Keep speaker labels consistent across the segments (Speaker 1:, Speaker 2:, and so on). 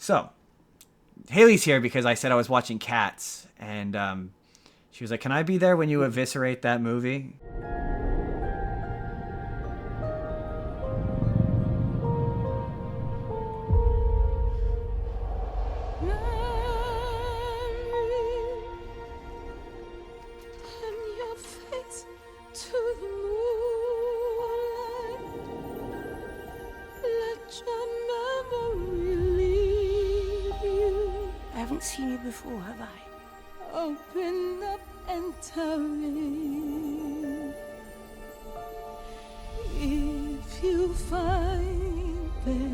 Speaker 1: So, Haley's here because I said I was watching Cats, and she was like, "Can I be there when you eviscerate that movie?"
Speaker 2: Seen you before, have I?
Speaker 3: Open up and tell me if you find there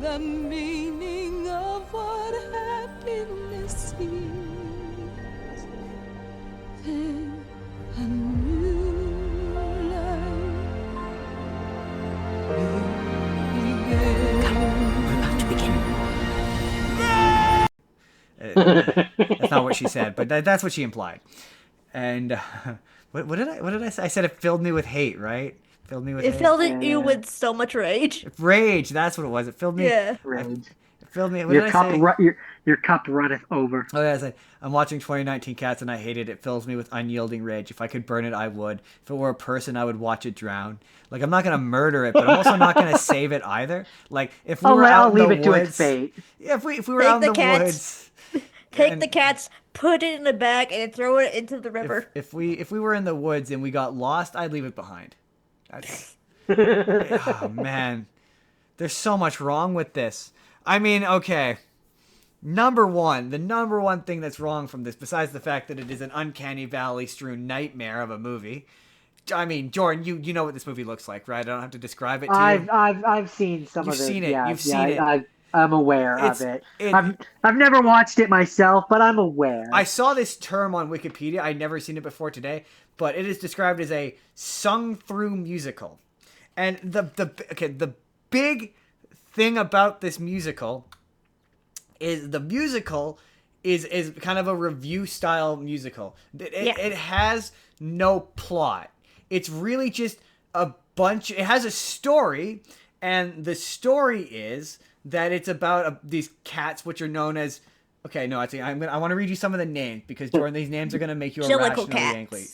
Speaker 3: the meaning of what happiness is. Then a new life will begin.
Speaker 2: Come, we're about to begin.
Speaker 1: That's not what she said, but that's what she implied. And what did I say? I said it filled me with hate, right? Filled me with
Speaker 4: It
Speaker 1: hate.
Speaker 4: filled you with so much rage.
Speaker 1: Rage, that's what it was. It filled me.
Speaker 4: Yeah.
Speaker 5: Rage.
Speaker 1: It filled me. What did I say?
Speaker 5: Your cup runneth over.
Speaker 1: Oh yeah, I said, I'm watching 2019 Cats and I hate it. It fills me with unyielding rage. If I could burn it, I would. If it were a person, I would watch it drown. Like, I'm not gonna murder it, but I'm also not gonna save it either. Like, if we were out in the woods,
Speaker 5: to its fate.
Speaker 1: Yeah, if we were out in the woods.
Speaker 4: Take the cats, put it in the bag, and throw it into the river.
Speaker 1: If we were in the woods and we got lost, I'd leave it behind. Oh man, there's so much wrong with this. I mean, okay. The number one thing that's wrong from this, besides the fact that it is an uncanny valley strewn nightmare of a movie. I mean, Jordan, you know what this movie looks like, right? I don't have to describe it to you.
Speaker 5: I've seen some of it.
Speaker 1: You've seen it.
Speaker 5: Yeah,
Speaker 1: You've seen it.
Speaker 5: I'm aware of it. I've never watched it myself, but I'm aware.
Speaker 1: I saw this term on Wikipedia. I'd never seen it before today, but it is described as a sung-through musical. And the big thing about this musical is the musical is kind of a review-style musical. It has no plot. It's really just a bunch. It has a story, and the story is that it's about these cats, which are known as. Okay, no, I want to read you some of the names because Jordan, these names are gonna make you irrationally angry.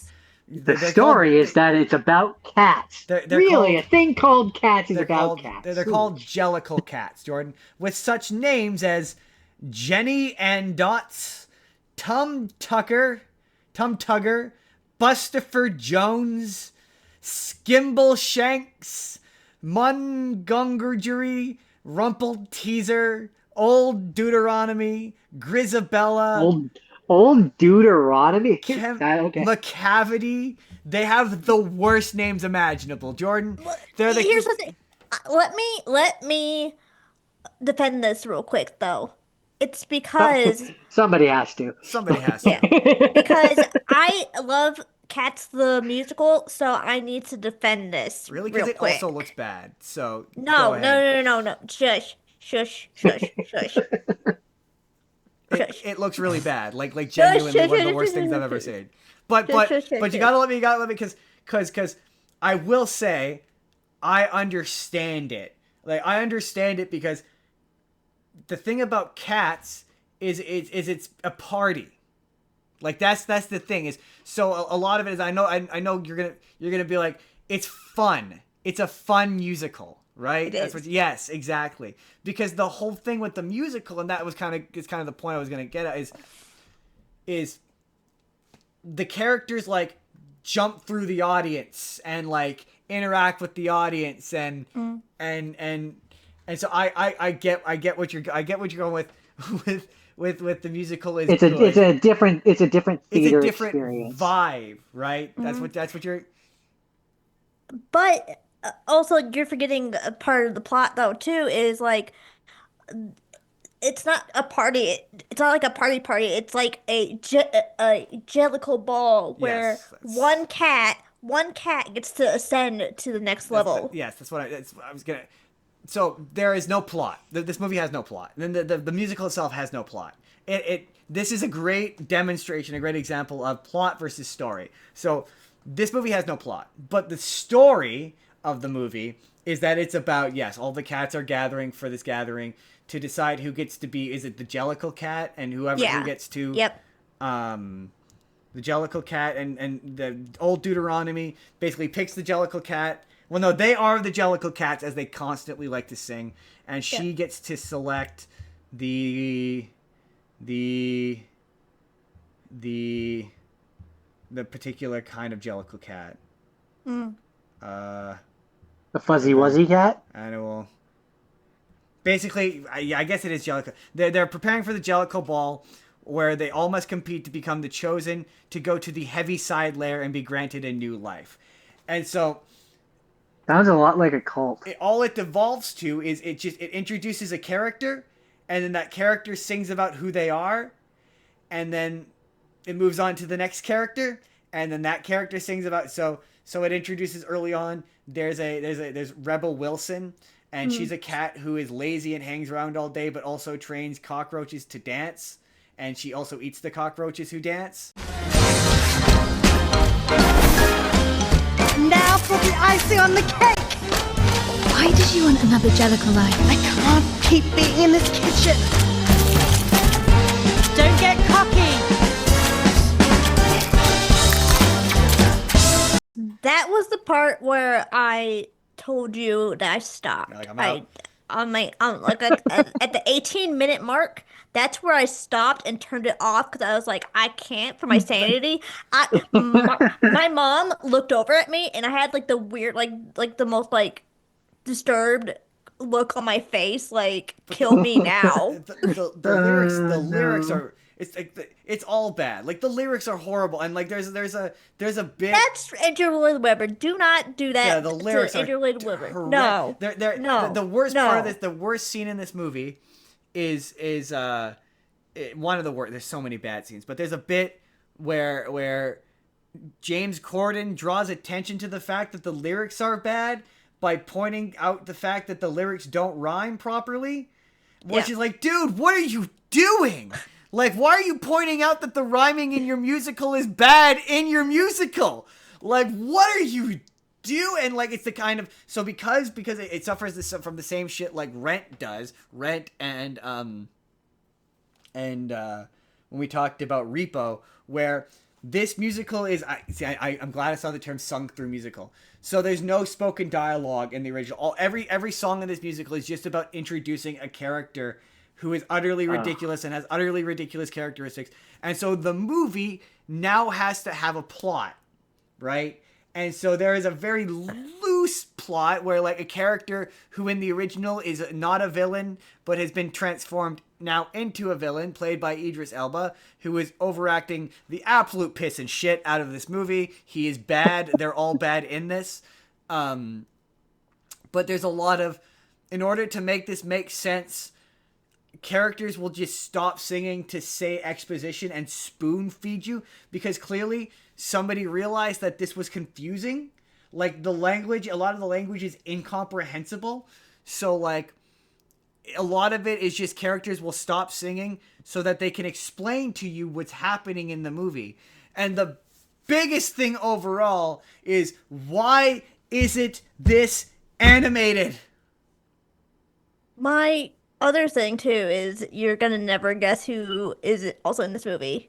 Speaker 5: The story is that it's about cats. A thing called cats is about cats.
Speaker 1: They're called jellicle cats, Jordan, with such names as Jenny and Dots, Tum Tugger, Bustopher Jones, Skimble Shanks, Mungungerjury, Rumple Teaser, Old Deuteronomy, Grisabella,
Speaker 5: Old Deuteronomy,
Speaker 1: McCavity. They have the worst names imaginable, Jordan.
Speaker 4: Here's the thing. Let me defend this real quick, though. It's because
Speaker 5: somebody has to.
Speaker 4: Yeah, because I love Cats the musical, so I need to defend this.
Speaker 1: Really? Because it also looks bad. So
Speaker 4: no. Shush.
Speaker 1: It looks really bad. Like genuinely one of the worst things I've ever seen. But you gotta let me because I will say I understand it. Like, I understand it because the thing about Cats is it's a party. Like, that's the thing is, so a lot of it is, I know you're gonna be like, it's fun. It's a fun musical, right? Yes, exactly. Because the whole thing with the musical, and that was kind of the point I was gonna get at, is the characters like jump through the audience and like interact with the audience and so I get what you're going with the musical is
Speaker 5: it's a different theater
Speaker 1: experience. Vibe, right?
Speaker 4: Mm-hmm.
Speaker 1: That's what you're.
Speaker 4: But also, you're forgetting a part of the plot though too. Is like, it's not a party. It's not like a party. It's like a jellicle ball where one cat gets to ascend to the next level.
Speaker 1: That's what I was gonna. So there is no plot. This movie has no plot. Then the musical itself has no plot. This is a great demonstration, a great example of plot versus story. So this movie has no plot, but the story of the movie is that it's about, yes, all the cats are gathering for this gathering to decide who gets to be, is it the Jellicle cat, and who gets to the Jellicle cat, and the old Deuteronomy basically picks the Jellicle cat. Well, no, they are the Jellicle cats, as they constantly like to sing, and she gets to select the particular kind of Jellicle cat.
Speaker 5: The Fuzzy Wuzzy cat?
Speaker 1: I know. Basically, I guess it is Jellicle. They're preparing for the Jellicle Ball, where they all must compete to become the chosen to go to the Heaviside Lair and be granted a new life. And so...
Speaker 5: Sounds a lot like a cult.
Speaker 1: All it devolves to is it introduces a character, and then that character sings about who they are, and then it moves on to the next character, and then that character sings about... So it introduces early on, there's Rebel Wilson, and she's a cat who is lazy and hangs around all day, but also trains cockroaches to dance, and she also eats the cockroaches who dance.
Speaker 6: Now for the icing on the cake!
Speaker 3: Why did you want another Jellicle life?
Speaker 6: I can't keep being in this kitchen! Don't get cocky!
Speaker 4: That was the part where I told you that I stopped.
Speaker 1: Like, I'm out.
Speaker 4: At the 18-minute mark, that's where I stopped and turned it off because I was like, I can't for my sanity. My mom looked over at me and I had like the weird, like the most like disturbed look on my face, like kill me now.
Speaker 1: The lyrics are. It's all bad. Like the lyrics are horrible, and like there's a bit.
Speaker 4: That's Andrew Lloyd Webber. Do not do that.
Speaker 1: Yeah, the lyrics
Speaker 4: to Andrew Lloyd Webber.
Speaker 1: horrendous.
Speaker 4: No,
Speaker 1: no. The worst part of this, the worst scene in this movie, is one of the worst. There's so many bad scenes, but there's a bit where James Corden draws attention to the fact that the lyrics are bad by pointing out the fact that the lyrics don't rhyme properly. Which is like, dude, what are you doing? Like, why are you pointing out that the rhyming in your musical is bad in your musical? Like, what are you doing? Like, it's the kind of... So because it suffers this from the same shit like Rent does. Rent and when we talked about Repo, where this musical is... I'm glad I saw the term sung-through musical. So there's no spoken dialogue in the original. Every song in this musical is just about introducing a character who is utterly ridiculous and has utterly ridiculous characteristics. And so the movie now has to have a plot, right? And so there is a very loose plot where like a character who in the original is not a villain, but has been transformed now into a villain, played by Idris Elba, who is overacting the absolute piss and shit out of this movie. He is bad. They're all bad in this. But there's a lot of... In order to make this make sense... Characters will just stop singing to say exposition and spoon feed you because clearly somebody realized that this was confusing. Like a lot of the language is incomprehensible. So like a lot of it is just characters will stop singing so that they can explain to you what's happening in the movie. And the biggest thing overall is, why isn't this animated?
Speaker 4: My other thing too is you're gonna never guess who is also in this movie.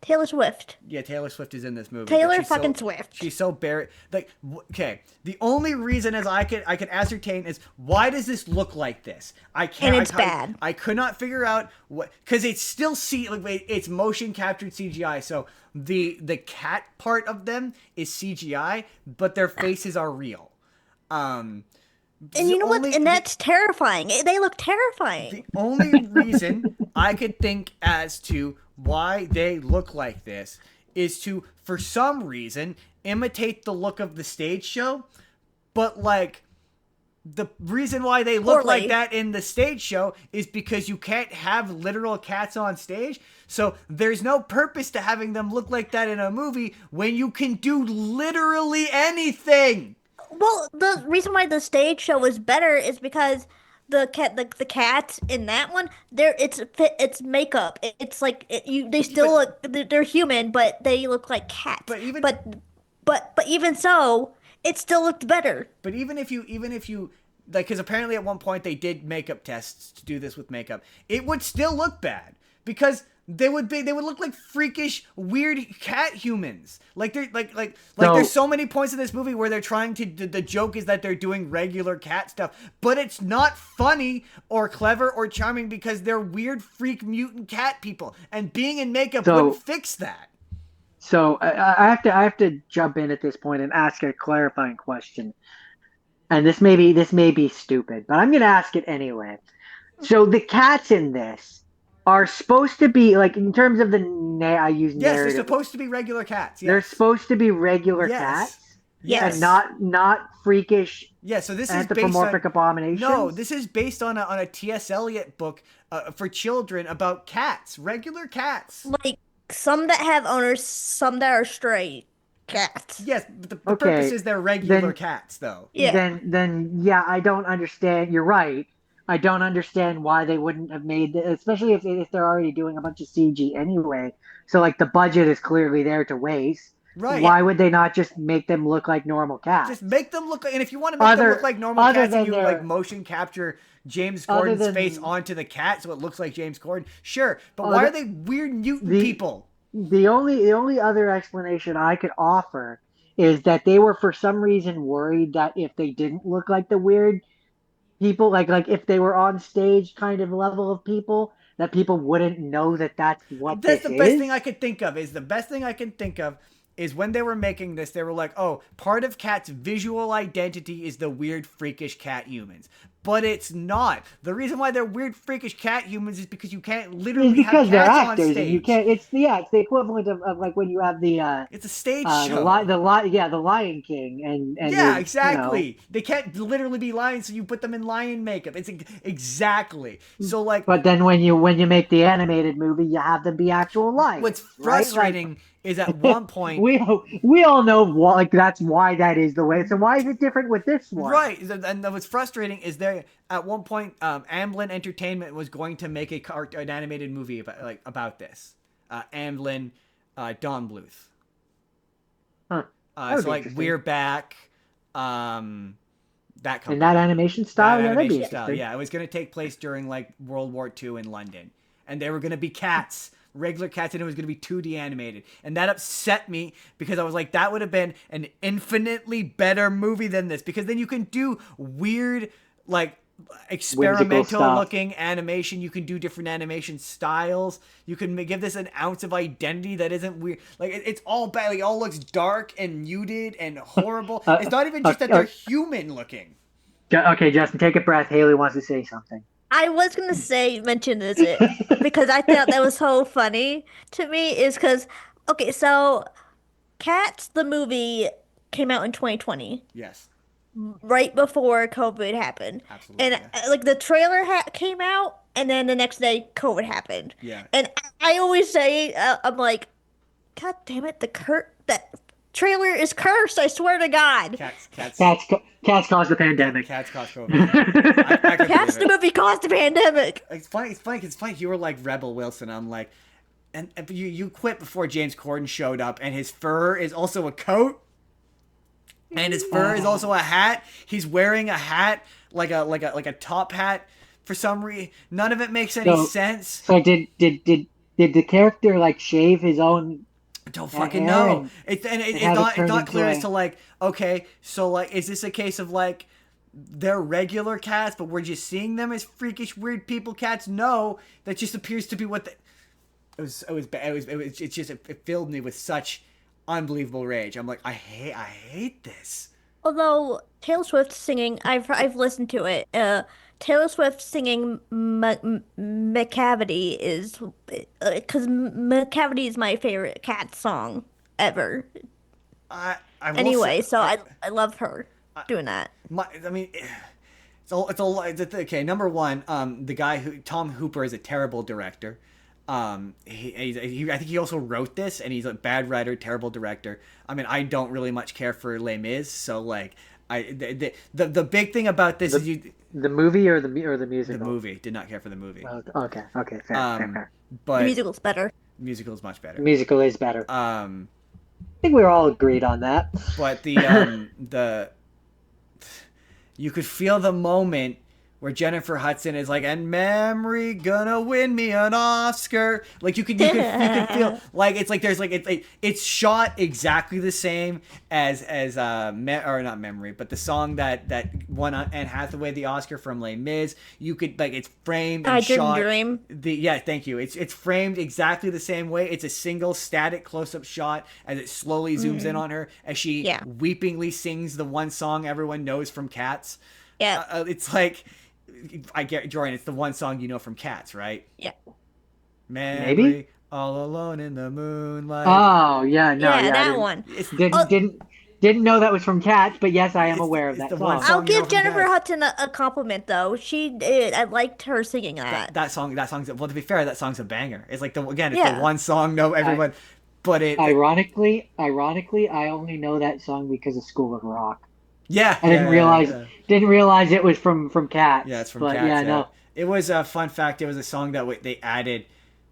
Speaker 4: Taylor Swift.
Speaker 1: Yeah, Taylor Swift is in this movie.
Speaker 4: Taylor fucking Swift.
Speaker 1: She's so buried. Like, okay, the only reason as I could ascertain is, why does this look like this? I can't.
Speaker 4: And it's bad.
Speaker 1: I could not figure out what, because it's still it's motion captured CGI. So the cat part of them is CGI, but their faces are real.
Speaker 4: And you know what? And that's terrifying. They look terrifying.
Speaker 1: The only reason I could think as to why they look like this is to, for some reason, imitate the look of the stage show. But, like, the reason why they look like that in the stage show is because you can't have literal cats on stage. So there's no purpose to having them look like that in a movie when you can do literally anything.
Speaker 4: Well, the reason why the stage show is better is because the cats in that one, it's makeup. It's like they still look, they're human, but they look like cats. But even so, it still looked better.
Speaker 1: But even if you like, because apparently at one point they did makeup tests to do this with makeup, it would still look bad because they would look like freakish, weird cat humans. Like they're like there's so many points in this movie where they're trying to. The joke is that they're doing regular cat stuff, but it's not funny or clever or charming because they're weird, freak, mutant cat people, and being in makeup wouldn't fix that.
Speaker 5: So I have to jump in at this point and ask a clarifying question, and this may be stupid, but I'm going to ask it anyway. So the cats in this are supposed to be, like, in terms of the narrative.
Speaker 1: Yes, they're supposed to be regular cats. Yes.
Speaker 5: They're supposed to be regular cats.
Speaker 1: Yes.
Speaker 5: And not freakish.
Speaker 1: Yeah. So this is
Speaker 5: anthropomorphic abominations.
Speaker 1: No, this is based on a T.S. Eliot book for children about cats, regular cats.
Speaker 4: Like some that have owners, some that are stray cats.
Speaker 1: Yes, but the purpose is they're regular cats, though.
Speaker 4: Yeah.
Speaker 5: Then I don't understand. You're right. I don't understand why they wouldn't have made it, especially if they're already doing a bunch of CG anyway. So, like, the budget is clearly there to waste.
Speaker 1: Right.
Speaker 5: Why would they not just make them look like normal cats?
Speaker 1: Just make them look like, and if you want to make them look like normal cats and you like motion capture James Corden's face onto the cat so it looks like James Corden, sure. But why are they weird mutant people?
Speaker 5: The only other explanation I could offer is that they were for some reason worried that if they didn't look like the weird people, like if they were on stage kind of level of people, that people wouldn't know that that's what
Speaker 1: that's
Speaker 5: this
Speaker 1: the best
Speaker 5: is.
Speaker 1: thing I could think of is when they were making this, they were like, oh, part of Cat's visual identity is the weird, freakish cat humans. But it's not. The reason why they're weird, freakish cat humans is because you can't literally have cats on stage.
Speaker 5: And you can't. It's the equivalent of like when you have the.
Speaker 1: It's a stage show.
Speaker 5: The Lion King and
Speaker 1: yeah, exactly. You know. They can't literally be lions, so you put them in lion makeup. It's exactly so like.
Speaker 5: But then when you make the animated movie, you have them be actual lions.
Speaker 1: What's frustrating. Right? Is at one point
Speaker 5: we all know that's why that is the way. So why is it different with this one?
Speaker 1: Right, and what's frustrating is there at one point Amblin Entertainment was going to make an animated movie about this. Amblin, Don Bluth.
Speaker 5: Huh.
Speaker 1: So like We're Back, that company.
Speaker 5: In that animation style,
Speaker 1: yeah, it was going to take place during like World War II in London, and they were going to be cats. Regular cats, and it was going to be 2D animated, and that upset me because I was like, that would have been an infinitely better movie than this, because then you can do weird, like experimental looking animation. You can do different animation styles. You can give this an ounce of identity that isn't weird. Like it's all bad. Like, it all looks dark and muted and horrible. It's not even just that they're human looking.
Speaker 5: Okay, Justin, take a breath. Haley wants to say something.
Speaker 4: I was going to mention this because I thought that was so funny to me is because, okay, so Cats, the movie, came out in 2020.
Speaker 1: Yes.
Speaker 4: Right before COVID happened.
Speaker 1: Absolutely.
Speaker 4: And like the trailer came out and then the next day COVID happened.
Speaker 1: Yeah.
Speaker 4: And I always say, I'm like, God damn it, that trailer is cursed, I swear to God.
Speaker 5: Cats caused the pandemic.
Speaker 1: Cats caused COVID.
Speaker 4: Cats the movie caused the pandemic.
Speaker 1: It's funny. You were like Rebel Wilson. I'm like, and you quit before James Corden showed up, and his fur is also a coat, and his fur is also a hat. He's wearing a hat like a top hat for some reason. None of it makes any sense.
Speaker 5: So did the character like shave his own?
Speaker 1: I don't fucking know. It's not clear as to like, okay, so like, is this a case of like they're regular cats, but we're just seeing them as freakish, weird people cats? No, that just appears to be what it filled me with such unbelievable rage. I'm like, I hate this.
Speaker 4: Although Taylor Swift singing, I've listened to it. Taylor Swift singing McCavity is because McCavity is my favorite cat song ever. I love her doing that.
Speaker 1: Okay. Number one, the guy Tom Hooper is a terrible director. I think he also wrote this, and he's a bad writer, terrible director. I mean, I don't really much care for Les Mis, so like, the big thing about this is
Speaker 5: the movie or the musical.
Speaker 1: The movie. Did not care for the movie.
Speaker 5: Okay, fair.
Speaker 1: But
Speaker 4: the musical's better.
Speaker 1: Musical is much better.
Speaker 5: Musical is better. I think we're all agreed on that.
Speaker 1: But the you could feel the moment where Jennifer Hudson is like, and memory gonna win me an Oscar. Like you could feel like it's like there's like it's shot exactly the same as or not memory, but the song that won Anne Hathaway the Oscar from Les Mis. You could like it's framed and shot.
Speaker 4: Dream.
Speaker 1: Thank you. It's framed exactly the same way. It's a single static close up shot as it slowly zooms in on her as she weepingly sings the one song everyone knows from Cats.
Speaker 4: Yeah,
Speaker 1: it's like. I get Jordan. It's the one song you know from Cats, right?
Speaker 4: Yeah.
Speaker 5: Maybe
Speaker 1: all alone in the moonlight.
Speaker 5: Oh yeah, no,
Speaker 4: yeah, that one.
Speaker 5: Didn't know that was from Cats, but yes, I am aware of that song.
Speaker 4: I'll give Jennifer Hudson a compliment though. She did. I liked her singing that.
Speaker 1: That song's well. To be fair, that song's a banger. It's like the one song. No, everyone. But
Speaker 5: ironically, I only know that song because of School of Rock.
Speaker 1: Yeah,
Speaker 5: I didn't realize it was from Cats.
Speaker 1: Yeah, it's from Cats. Yeah, no. It was a fun fact. It was a song that they added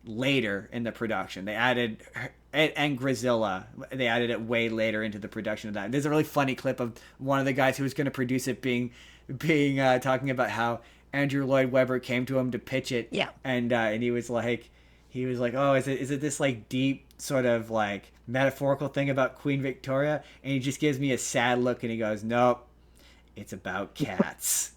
Speaker 1: later in the production. They added and Grizilla. They added it way later into the production of that. There's a really funny clip of one of the guys who was going to produce it being talking about how Andrew Lloyd Webber came to him to pitch it.
Speaker 4: Yeah,
Speaker 1: and he was like, oh, is it this like deep sort of like metaphorical thing about Queen Victoria? And he just gives me a sad look and he goes, nope, it's about cats.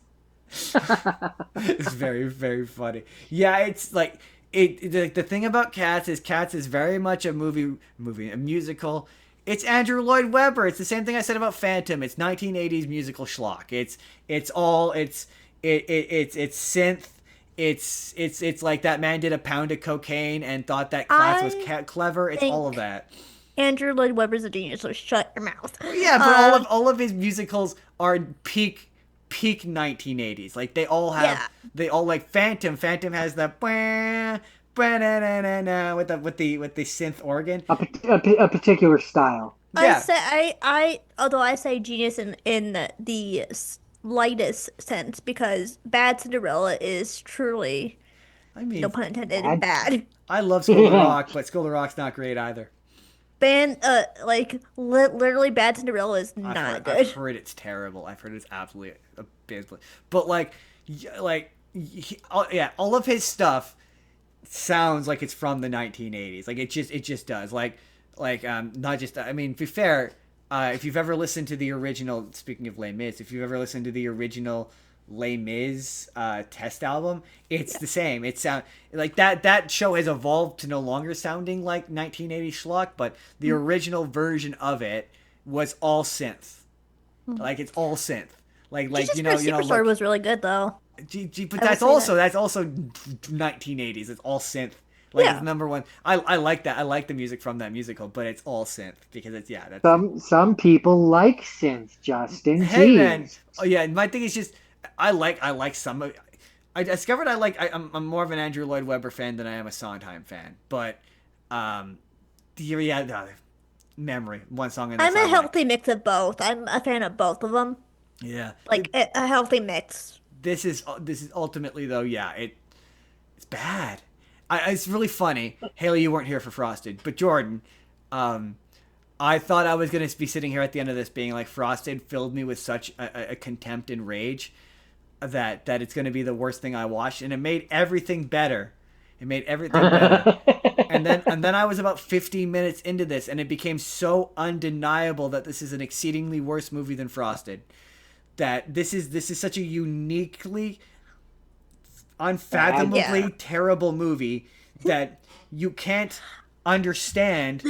Speaker 1: It's very, very funny. Yeah, it's like the thing about Cats is very much a musical. It's Andrew Lloyd Webber. It's the same thing I said about Phantom. It's 1980s musical schlock. It's synth. It's like that man did a pound of cocaine and thought that class was clever. It's all of that.
Speaker 4: Andrew Lloyd Webber's a genius, so shut your mouth.
Speaker 1: Yeah, but all of his musicals are peak 1980s. Like they all like Phantom. Phantom has the with the synth organ.
Speaker 5: A particular style.
Speaker 1: Yeah.
Speaker 4: Although I say genius in the lightest sense, because Bad Cinderella is truly, no pun intended, bad.
Speaker 1: I love School of Rock, but School of Rock's not great either.
Speaker 4: Literally Bad Cinderella is not good.
Speaker 1: I've heard it's terrible. I've heard it's absolutely abysmal. But all of his stuff sounds like it's from the 1980s. Like it just does. Not just. I mean, to be fair, if you've ever listened to the original, speaking of Les Mis, if you've ever listened to the original Les Mis test album, it's the same. It sound like that show has evolved to no longer sounding like 1980s schlock, but the original version of it was all synth. Like it's all synth.
Speaker 4: Superstore was really good though.
Speaker 1: But that's also 1980s. It's all synth. It's number one. I like that. I like the music from that musical, but it's all synth because it's that's
Speaker 5: some people like synth, Justin.
Speaker 1: Hey man. Oh yeah, my thing is just I like some of. I discovered I'm more of an Andrew Lloyd Webber fan than I am a Sondheim fan, but Memory, one song in this.
Speaker 4: I'm a healthy mix of both. I'm a fan of both of them.
Speaker 1: Yeah,
Speaker 4: a healthy mix.
Speaker 1: This is ultimately though, it's bad. It's really funny. Haley, you weren't here for Frosted, but Jordan, I thought I was going to be sitting here at the end of this being like, Frosted filled me with such a contempt and rage that it's going to be the worst thing I watched, and it made everything better. And then I was about 15 minutes into this, and it became so undeniable that this is an exceedingly worse movie than Frosted. That this is such a uniquely, unfathomably terrible movie that you can't understand.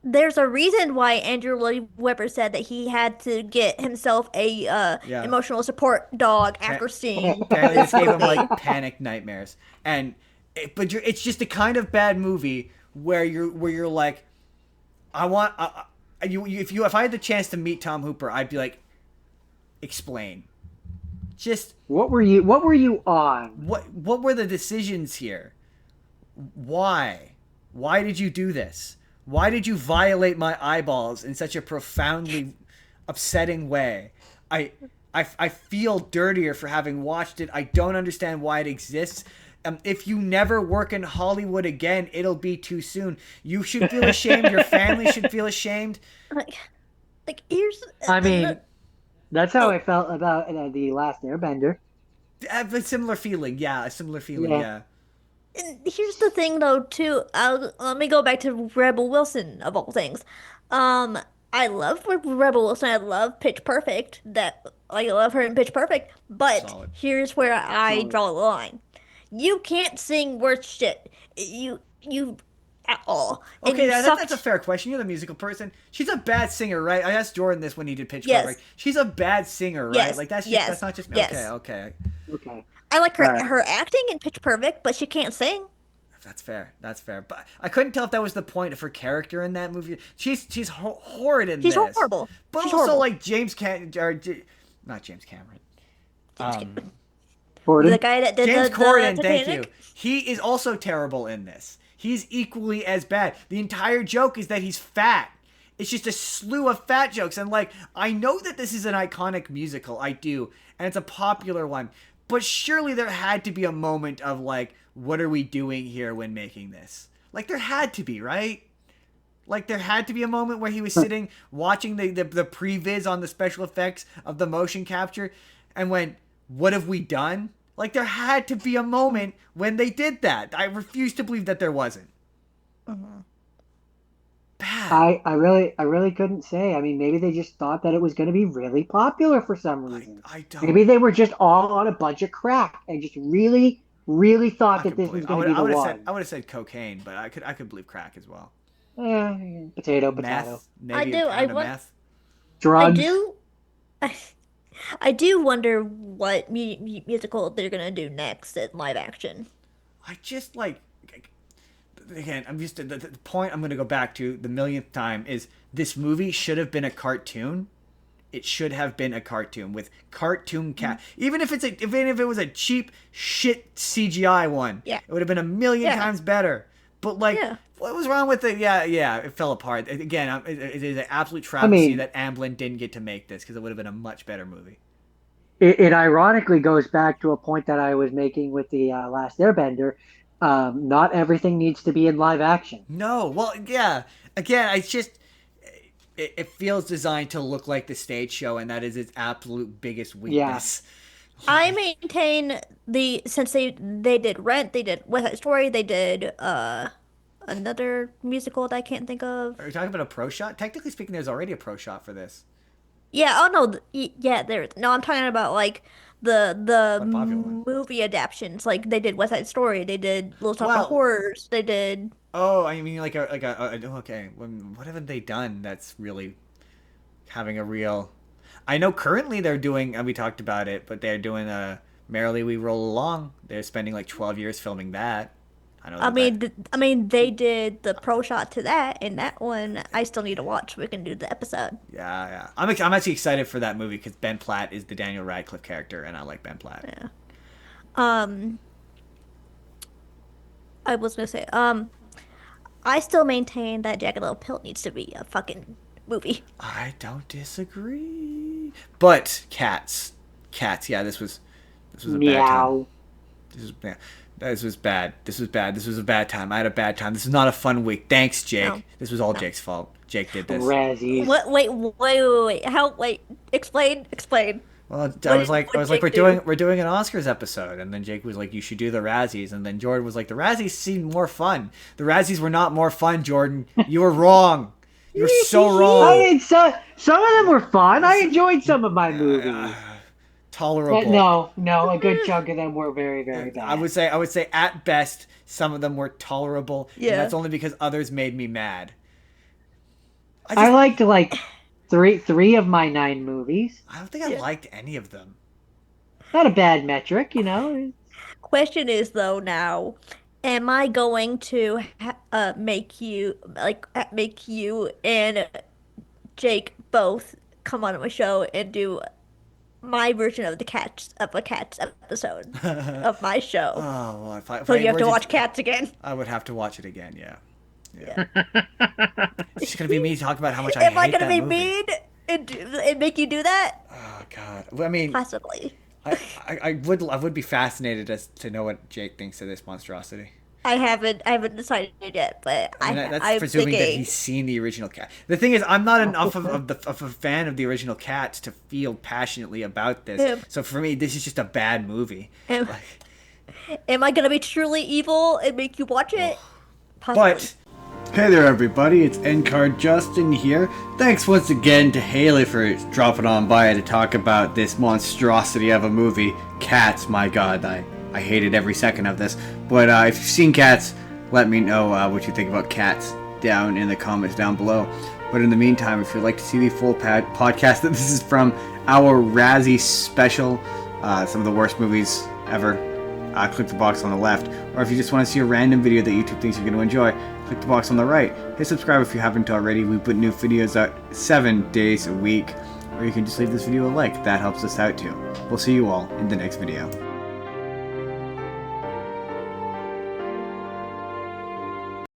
Speaker 4: There's a reason why Andrew Lloyd Webber said that he had to get himself a emotional support dog after seeing.
Speaker 1: Apparently, this gave him like panic nightmares, but it's just the kind of bad movie where you're like, if I had the chance to meet Tom Hooper, I'd be like, explain. Just
Speaker 5: what were you on?
Speaker 1: What were the decisions here? Why did you do this? Why did you violate my eyeballs in such a profoundly upsetting way? I feel dirtier for having watched it. I don't understand why it exists. If you never work in Hollywood again, it'll be too soon. You should feel ashamed. Your family should feel ashamed.
Speaker 4: Here's.
Speaker 5: I mean, That's how I felt about the Last Airbender.
Speaker 1: A similar feeling, yeah, a similar feeling,
Speaker 5: Yeah.
Speaker 1: yeah.
Speaker 4: And here's the thing, though, too. Let me go back to Rebel Wilson of all things. Um, I love Rebel Wilson. I love Pitch Perfect. I love her in Pitch Perfect. But
Speaker 1: Solid.
Speaker 4: here's where I
Speaker 5: Solid.
Speaker 4: draw the line. You can't sing worth shit. You at all, and
Speaker 1: Okay,
Speaker 4: you
Speaker 1: that's a
Speaker 4: sucked.
Speaker 1: fair question. You're the musical person. She's a bad singer, right? I asked Jordan this when he did Pitch
Speaker 4: Yes.
Speaker 1: Perfect. She's a bad singer, right?
Speaker 4: Yes.
Speaker 1: Like that's just
Speaker 4: Yes.
Speaker 1: that's not just
Speaker 4: Yes.
Speaker 1: okay.
Speaker 5: Okay.
Speaker 4: I like
Speaker 5: All right.
Speaker 4: her acting in Pitch Perfect, but she can't sing.
Speaker 1: That's fair. That's fair. But I couldn't tell if that was the point of her character in that movie. She's horrid in
Speaker 4: She's
Speaker 1: this.
Speaker 4: horrible.
Speaker 1: But
Speaker 4: She's
Speaker 1: also
Speaker 4: horrible.
Speaker 1: like not James Cameron.
Speaker 5: Corden.
Speaker 4: The guy that did
Speaker 1: James
Speaker 4: the
Speaker 1: Corden, thank you.
Speaker 4: Titanic.
Speaker 1: He is also terrible in this. He's equally as bad. The entire joke is that he's fat. It's just a slew of fat jokes. And like, I know that this is an iconic musical. I do. And it's a popular one. But surely there had to be a moment of like, what are we doing here when making this? Like there had to be, right? Like there had to be a moment where he was sitting watching the previs on the special effects of the motion capture and went, what have we done? Like there had to be a moment when they did that. I refuse to believe that there wasn't. Bad.
Speaker 5: I really couldn't say. I mean, maybe they just thought that it was going to be really popular for some reason.
Speaker 1: I don't.
Speaker 5: Maybe they were just all on a bunch of crack and just really, really thought
Speaker 1: I
Speaker 5: that
Speaker 1: could
Speaker 5: this
Speaker 1: believe.
Speaker 5: was going to be the one.
Speaker 1: I would have said cocaine, but I could believe crack as well.
Speaker 5: Potato, potato.
Speaker 1: Meth, maybe
Speaker 4: I do,
Speaker 1: a pound of
Speaker 4: want-
Speaker 1: meth.
Speaker 5: Drugs.
Speaker 4: I do wonder what musical they're gonna do next in live action.
Speaker 1: I just like again. I'm just the point I'm going to go back to the millionth time is this movie should have been a cartoon. It should have been a cartoon with cartoon cat. Even if it was a cheap shit CGI one,
Speaker 4: Yeah.
Speaker 1: it would have been a million
Speaker 4: Yeah.
Speaker 1: times better. But like,
Speaker 4: Yeah.
Speaker 1: what was wrong with it? Yeah, it fell apart. Again, it is an absolute travesty
Speaker 5: mean-
Speaker 1: that Amblin didn't get to make this because it would have been a much better movie.
Speaker 5: It ironically goes back to a point that I was making with the Last Airbender. Not everything needs to be in live action.
Speaker 1: No, well, yeah. Again, it's just it feels designed to look like the stage show, and that is its absolute biggest weakness.
Speaker 4: I maintain since they did Rent, they did West Side Story, they did another musical that I can't think of.
Speaker 1: Are you talking about a pro shot? Technically speaking, there's already a pro shot for this.
Speaker 4: Yeah, oh no, yeah, I'm talking about like the
Speaker 1: A popular one.
Speaker 4: movie adaptations. Like they did West Side Story, they did Little Shop
Speaker 1: Well-
Speaker 4: of Horrors, they did.
Speaker 1: Oh, I mean like a okay. What haven't they done that's really having a real? I know currently they're doing, and we talked about it, but they're doing Merrily We Roll Along. They're spending like 12 years filming that. I know.
Speaker 4: I mean, they did the pro shot to that, and that one I still need to watch. So we can do the episode.
Speaker 1: Yeah. I'm actually excited for that movie because Ben Platt is the Daniel Radcliffe character, and I like Ben Platt.
Speaker 4: Yeah. I was gonna say, I still maintain that Jagged Little Pill needs to be a fucking movie.
Speaker 1: I don't disagree. But cats. Yeah, this was a bad time.
Speaker 5: Meow.
Speaker 1: This was bad. This was bad. This was a bad time. I had a bad time. This is not a fun week. Thanks, Jake.
Speaker 4: No.
Speaker 1: This was all Jake's fault. Jake did this.
Speaker 5: Razzies.
Speaker 4: What? Wait. How? Wait. Explain.
Speaker 1: Well, I was like,
Speaker 4: what'd
Speaker 1: we're
Speaker 4: Jake do?
Speaker 1: doing an Oscars episode, and then Jake was like, you should do the Razzies, and then Jordan was like, the Razzies seemed more fun. The Razzies were not more fun, Jordan. You were wrong. You're so
Speaker 5: I
Speaker 1: wrong.
Speaker 5: mean, some of them were fun. I enjoyed some of my movies.
Speaker 1: Tolerable.
Speaker 5: But no, a good chunk of them were very, very bad.
Speaker 1: I would say at best some of them were tolerable.
Speaker 4: Yeah.
Speaker 1: And that's only because others made me mad.
Speaker 5: I liked like three of my 9 movies.
Speaker 1: I don't think I liked any of them.
Speaker 5: Not a bad metric, you know.
Speaker 4: Question is though now, am I going to make you and Jake both come on my show and do my version of a Cats episode of my show?
Speaker 1: Oh, well, if
Speaker 4: So
Speaker 1: I
Speaker 4: you have
Speaker 1: were
Speaker 4: to watch Cats again.
Speaker 1: I would have to watch it again. Yeah. It's just gonna be me talking about how much I
Speaker 4: Am I
Speaker 1: hate
Speaker 4: gonna
Speaker 1: that
Speaker 4: be
Speaker 1: movie.
Speaker 4: mean and make you do that?
Speaker 1: Oh God. Well, I mean,
Speaker 4: Possibly.
Speaker 1: I would be fascinated as to know what Jake thinks of this monstrosity.
Speaker 4: I haven't decided yet, but
Speaker 1: I mean, that's
Speaker 4: I'm
Speaker 1: presuming that
Speaker 4: thinking.
Speaker 1: he's seen the original Cat. The thing is, I'm not enough of a fan of the original Cats to feel passionately about this.
Speaker 4: Yeah.
Speaker 1: So for me, this is just a bad movie.
Speaker 4: Am,
Speaker 1: Like,
Speaker 4: am I gonna be truly evil and make you watch it? Possibly.
Speaker 1: but hey there, everybody! It's N-Card Justin here. Thanks once again to Haley for dropping on by to talk about this monstrosity of a movie, Cats. My God, I hated every second of this. But if you've seen Cats, let me know what you think about Cats down in the comments down below. But in the meantime, if you'd like to see the full podcast that this is from, our Razzie special, some of the worst movies ever, click the box on the left. Or if you just want to see a random video that YouTube thinks you're going to enjoy, click the box on the right. Hit subscribe if you haven't already. We put new videos out 7 days a week. Or you can just leave this video a like. That helps us out too. We'll see you all in the next video.